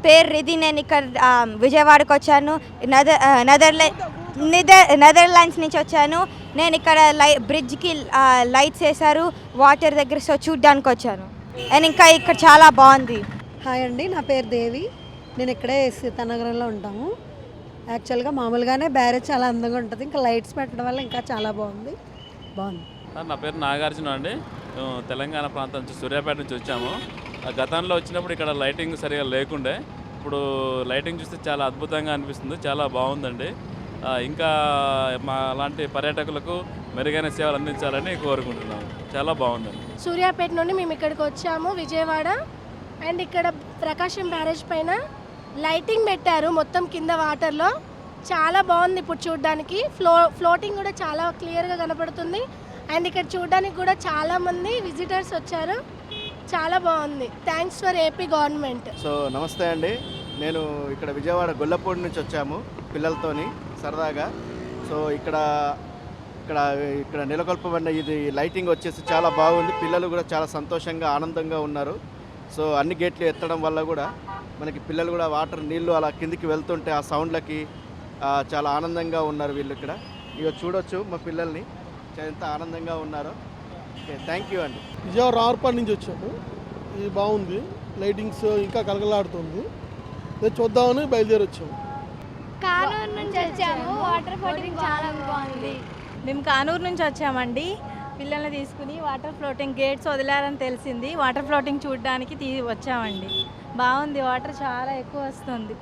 పేరు రిధి. నేను ఇక్కడ విజయవాడకు వచ్చాను. నెదర్లాండ్స్ నుంచి వచ్చాను. నేను ఇక్కడ బ్రిడ్జ్కి లైట్స్ వేశారు వాటర్ దగ్గర, సో చూడ్డానికి వచ్చాను. అండ్ ఇంకా ఇక్కడ చాలా బాగుంది. హాయ్ అండి, నా పేరు దేవి. నేను ఇక్కడే సీతానగరంలో ఉంటాము. యాక్చువల్గా మామూలుగానే బ్యారేజ్ చాలా అందంగా ఉంటుంది, ఇంకా లైట్స్ పెట్టడం వల్ల ఇంకా చాలా బాగుంది. నా పేరు నాగార్జున అండి. మేము తెలంగాణ ప్రాంతం నుంచి సూర్యాపేట నుంచి వచ్చాము. గతంలో వచ్చినప్పుడు ఇక్కడ లైటింగ్ సరిగా లేకుండే, ఇప్పుడు లైటింగ్ చూస్తే చాలా అద్భుతంగా అనిపిస్తుంది, చాలా బాగుందండి. ఇంకా మా అలాంటి పర్యాటకులకు మెరుగైన సేవలు అందించాలని కోరుకుంటున్నాము. చాలా బాగుందండి. సూర్యాపేట నుండి మేము ఇక్కడికి వచ్చాము విజయవాడ. అండ్ ఇక్కడ ప్రకాశం బ్యారేజ్ పైన లైటింగ్ పెట్టారు మొత్తం కింద వాటర్లో. చాలా బాగుంది ఇప్పుడు చూడడానికి. ఫ్లోటింగ్ కూడా చాలా క్లియర్గా కనపడుతుంది. అండ్ ఇక్కడ చూడడానికి కూడా చాలామంది విజిటర్స్ వచ్చారు. చాలా బాగుంది. Thanks for AP government. So నమస్తే అండి, నేను ఇక్కడ విజయవాడ గొల్లపూడి నుంచి వచ్చాము పిల్లలతోని సరదాగా. సో ఇక్కడ నెలకొల్పబడిన ఇది లైటింగ్ వచ్చేసి చాలా బాగుంది. పిల్లలు కూడా చాలా సంతోషంగా ఆనందంగా ఉన్నారు. సో అన్ని గేట్లు ఎత్తడం వల్ల కూడా మనకి పిల్లలు కూడా వాటర్ నీళ్ళు అలా కిందికి వెళ్తుంటే ఆ సౌండ్లకి చాలా ఆనందంగా ఉన్నారు వీళ్ళు. ఇక్కడ ఇక చూడొచ్చు మా పిల్లల్ని ఎంత ఆనందంగా ఉన్నారో. ఓకే, థ్యాంక్ యూ అండి. విజయవాడ రావర్పాడు నుంచి వచ్చాము. ఇది బాగుంది, లైటింగ్స్ ఇంకా కలకలాడుతుంది. చూద్దామని బయలుదేరి వచ్చాము. కానూరు నుంచి వచ్చాము. వాటర్ ఫ్లోటింగ్ చాలా బాగుంది. మేము కానూరు నుంచి వచ్చామండి. పిల్లల్ని తీసుకుని వాటర్ ఫ్లోటింగ్ గేట్స్ వదిలారని తెలిసింది. వాటర్ ఫ్లోటింగ్ చూడడానికి వచ్చామండి. బాగుంది, వాటర్ చాలా ఎక్కువ వస్తుంది.